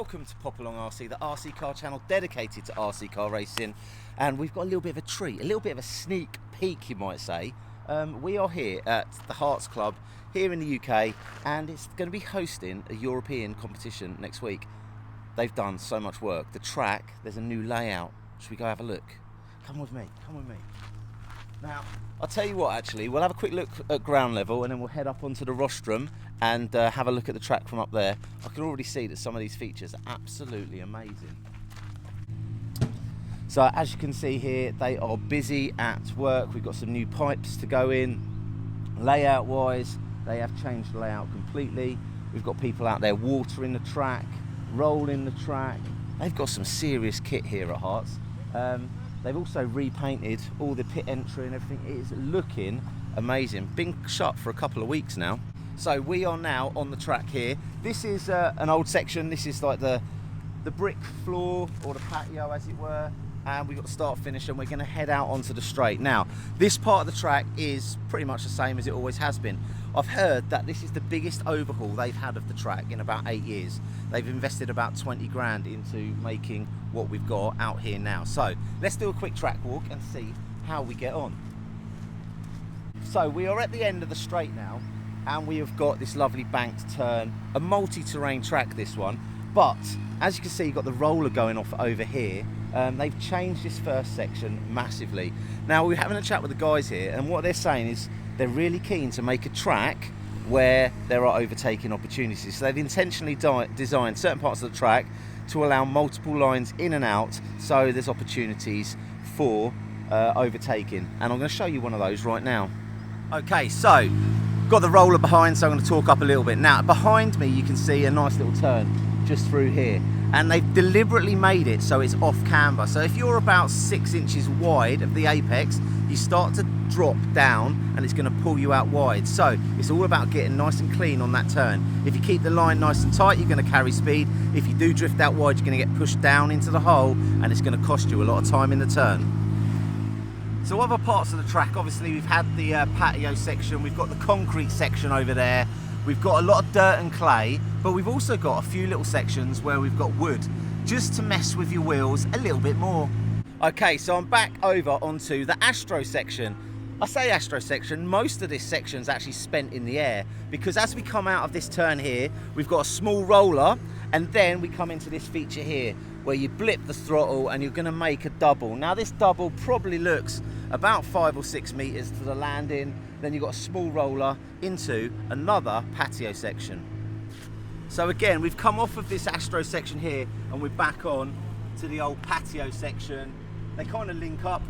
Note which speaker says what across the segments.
Speaker 1: welcome to Pop Along RC, the RC car channel dedicated to RC car racing. And we've got a little bit of a treat, a little bit of a sneak peek, you might say. We are here at the Hearts Club here in the UK, and it's going to be hosting a European competition next week. They've done so much work. The track, there's a new layout. Should we go have a look? Come with me, come with me. Now, I'll tell you what, actually, we'll have a quick look at ground level and then we'll head up onto the rostrum and have a look at the track from up there. I can already see that some of these features are absolutely amazing. So as you can see here, they are busy at work. We've got some new pipes to go in. Layout wise, they have changed the layout completely. We've got people out there watering the track, rolling the track. They've got some serious kit here at Hearts. They've also repainted all the pit entry and everything. It is looking amazing. Been shut for a couple of weeks now. So we are now on the track here. This is an old section. This is like the brick floor, or the patio as it were. And we've got the start finish and we're going to head out onto the straight. Now, this part of the track is pretty much the same as it always has been. I've heard that this is the biggest overhaul they've had of the track in about 8 years. They've invested about 20 grand into making what we've got out here now. So let's do a quick track walk and see how we get on. So we are at the end of the straight now, and we have got this lovely banked turn, a multi-terrain track this one, but as you can see, you've got the roller going off over here. They've changed this first section massively. Now, we're having a chat with the guys here, and what they're saying is they're really keen to make a track where there are overtaking opportunities. So they've intentionally designed certain parts of the track to allow multiple lines in and out, so there's opportunities for overtaking. And I'm going to show you one of those right now. Okay, so got the roller behind, so I'm going to talk up a little bit. Now, behind me you can see a nice little turn just through here, and they've deliberately made it so it's off camber. So if you're about 6 inches wide of the apex, you start to drop down and it's going to pull you out wide. So it's all about getting nice and clean on that turn. If you keep the line nice and tight, you're going to carry speed. If you do drift out wide, you're going to get pushed down into the hole, and it's going to cost you a lot of time in the turn. So other parts of the track, obviously we've had the patio section, we've got the concrete section over there, we've got a lot of dirt and clay, but we've also got a few little sections where we've got wood, just to mess with your wheels a little bit more. Okay, so I'm back over onto the Astro section. I say Astro section, most of this section is actually spent in the air, because as we come out of this turn here, we've got a small roller, and then we come into this feature here, where you blip the throttle and you're going to make a double. Now this double probably looks about 5 or 6 meters to the landing, then you've got a small roller into another patio section. So again, we've come off of this Astro section here and we're back on to the old patio section. They kind of link up,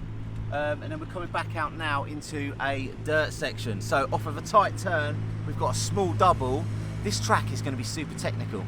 Speaker 1: and then we're coming back out now into a dirt section. So off of a tight turn, we've got a small double. This track is going to be super technical.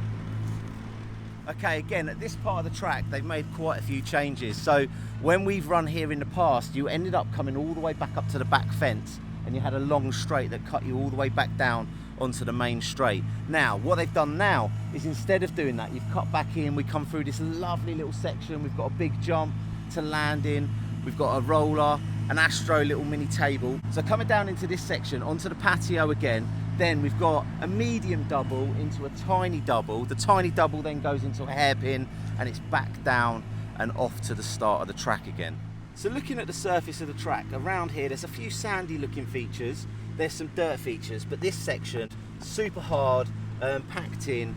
Speaker 1: Okay, again, at this part of the track, they've made quite a few changes. So when we've run here in the past, you ended up coming all the way back up to the back fence, and you had a long straight that cut you all the way back down onto the main straight. Now, what they've done now is, instead of doing that, you've cut back in, we come through this lovely little section, we've got a big jump to land in, we've got a roller, an Astro little mini table. So coming down into this section, onto the patio again, then we've got a medium double into a tiny double. The tiny double then goes into a hairpin, and it's back down and off to the start of the track again. So looking at the surface of the track, around here there's a few sandy looking features, there's some dirt features, but this section, super hard, packed in.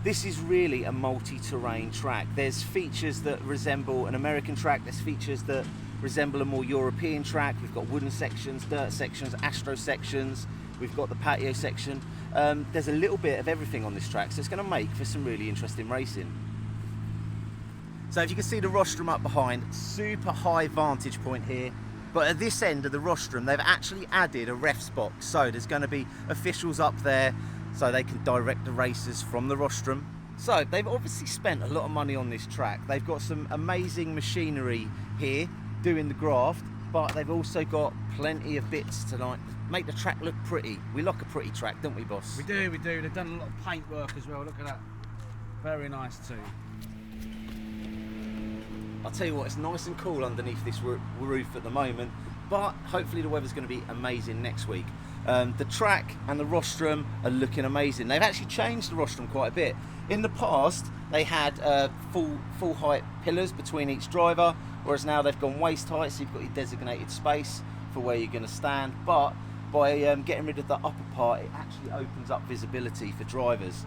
Speaker 1: This is really a multi-terrain track. There's features that resemble an American track, there's features that resemble a more European track. We've got wooden sections, dirt sections, Astro sections, we've got the patio section. There's a little bit of everything on this track, so it's going to make for some really interesting racing. So if you can see the rostrum up behind, super high vantage point here, but at this end of the rostrum they've actually added a ref's box, so there's going to be officials up there so they can direct the racers from the rostrum. So they've obviously spent a lot of money on this track. They've got some amazing machinery here doing the graft, but they've also got plenty of bits to like make the track look pretty. We like a pretty track, don't we, boss?
Speaker 2: We do, we do. They've done a lot of paint work as well. Look at that. Very nice too.
Speaker 1: I'll tell you what, it's nice and cool underneath this roof at the moment, but hopefully the weather's going to be amazing next week. The track and the rostrum are looking amazing. They've actually changed the rostrum quite a bit. In the past, they had full height pillars between each driver, whereas now they've gone waist height, so you've got your designated space for where you're going to stand. But by getting rid of the upper part, it actually opens up visibility for drivers.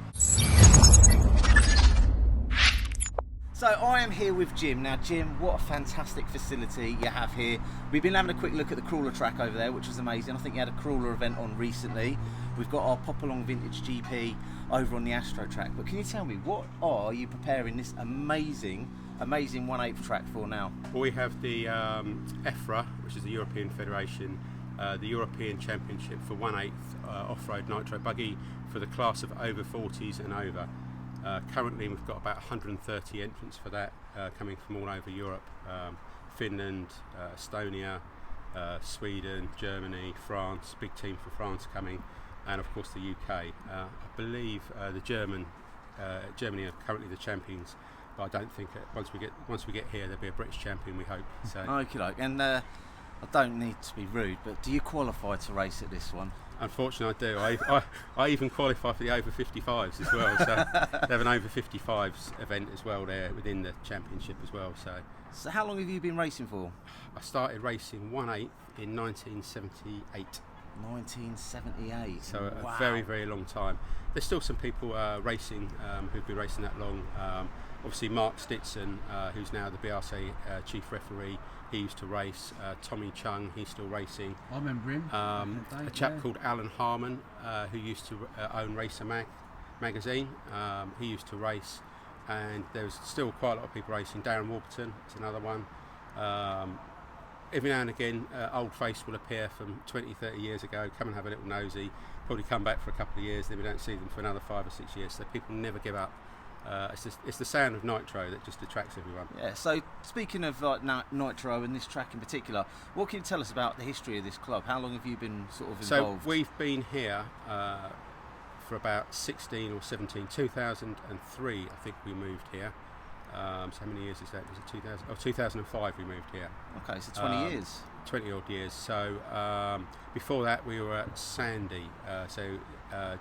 Speaker 1: So I am here with Jim. Now Jim, what a fantastic facility you have here. We've been having a quick look at the crawler track over there, which was amazing. I think you had a crawler event on recently. We've got our Pop Along Vintage GP over on the Astro track. But can you tell me, what are you preparing this amazing 1/8 track for now?
Speaker 3: Well, we have the EFRA, which is the European Federation, the European Championship for 1/8 off-road nitro buggy for the class of over 40s and over. Currently we've got about 130 entrants for that, coming from all over Europe, Finland, Estonia, Sweden, Germany, France, big team for France coming, and of course the UK. I believe Germany are currently the champions, but I don't think once we get here there'll be a British champion, we hope. So.
Speaker 1: Okay, and I don't need to be rude, but do you qualify to race at this one?
Speaker 3: Unfortunately, I do. I even qualify for the over 55s as well. So they have an over 55s event as well there within the championship as well.
Speaker 1: So how long have you been racing for?
Speaker 3: I started racing 1/8 in 1978.
Speaker 1: 1978.
Speaker 3: So
Speaker 1: wow.
Speaker 3: A very, very long time. There's still some people racing who've been racing that long. Obviously Mark Stitson, who's now the BRC chief referee, he used to race. Tommy Chung, he's still racing.
Speaker 2: I remember him.
Speaker 3: A chap called Alan Harmon, who used to own Racer magazine, he used to race, and there's still quite a lot of people racing. Darren Warburton is another one. Every now and again, old face will appear from 20-30 years ago, come and have a little nosy, probably come back for a couple of years, then we don't see them for another 5 or 6 years, so people never give up. It's the sound of nitro that just attracts everyone.
Speaker 1: Yeah, so speaking of like nitro and this track in particular, what can you tell us about the history of this club? How long have you been sort of involved?
Speaker 3: So we've been here for about 16 or 17, 2003 I think we moved here. So how many years is that? Was it 2000? Oh, 2005 we moved here.
Speaker 1: Okay, so 20 years.
Speaker 3: 20 odd years. So before that we were at Sandy,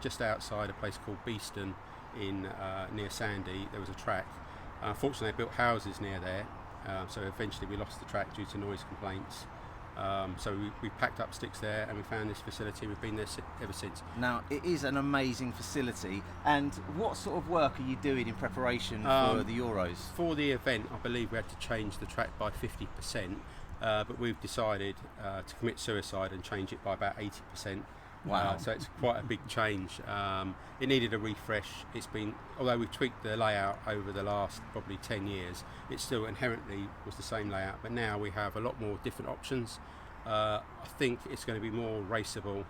Speaker 3: just outside a place called Beeston in near Sandy. There was a track. Unfortunately they built houses near there, so eventually we lost the track due to noise complaints. So we packed up sticks there and we found this facility. We've been there ever since.
Speaker 1: Now it is an amazing facility, and what sort of work are you doing in preparation for the Euros? For
Speaker 3: the event I believe we had to change the track by 50%, but we've decided to commit suicide and change it by about 80%.
Speaker 1: Wow.
Speaker 3: So it's quite a big change. It needed a refresh. Although we've tweaked the layout over the last probably 10 years, it still inherently was the same layout, but now we have a lot more different options. I think it's going to be more raceable.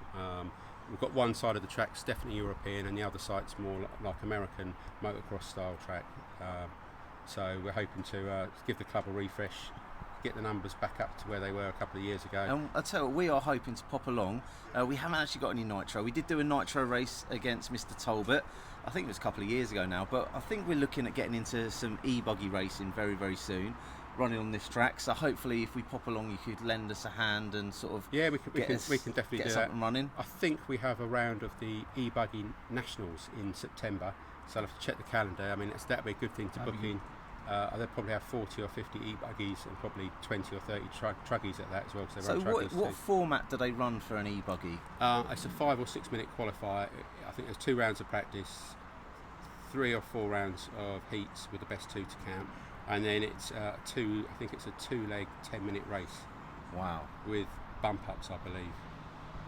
Speaker 3: We've got one side of the track's definitely European and the other side's more like American motocross style track. So we're hoping to give the club a refresh, get the numbers back up to where they were a couple of years ago.
Speaker 1: And I'll tell you what, we are hoping to pop along. We haven't actually got any nitro. We did do a nitro race against Mr. Talbot. I think it was a couple of years ago now, but I think we're looking at getting into some eBuggy racing very, very soon, running on this track. So hopefully if we pop along you could lend us a hand and sort of
Speaker 3: we can definitely
Speaker 1: get
Speaker 3: do
Speaker 1: us
Speaker 3: that.
Speaker 1: up and running.
Speaker 3: I think we have a round of the eBuggy Nationals in September, so I'll have to check the calendar. I mean that'd be a good thing to book in. They'll probably have 40 or 50 eBuggies and probably 20 or 30 truggies at that as well.
Speaker 1: So what format do they run for an eBuggy?
Speaker 3: It's a 5 or 6 minute qualifier. I think there's 2 rounds of practice, 3 or 4 rounds of heats with the best 2 to count, and then it's I think it's a 2-leg 10-minute race.
Speaker 1: Wow.
Speaker 3: With bump ups, I believe.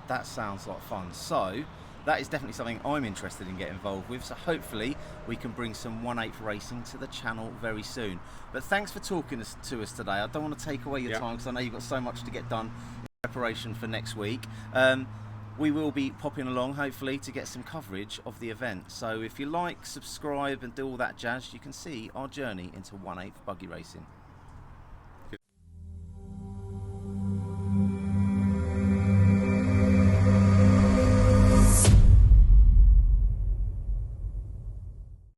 Speaker 1: That sounds like fun. So that is definitely something I'm interested in getting involved with, so hopefully we can bring some 1/8 racing to the channel very soon. But thanks for talking to us today. I don't want to take away your time because I know you've got so much to get done in preparation for next week. We will be popping along hopefully to get some coverage of the event, so if you like, subscribe and do all that jazz, you can see our journey into 1/8 buggy racing.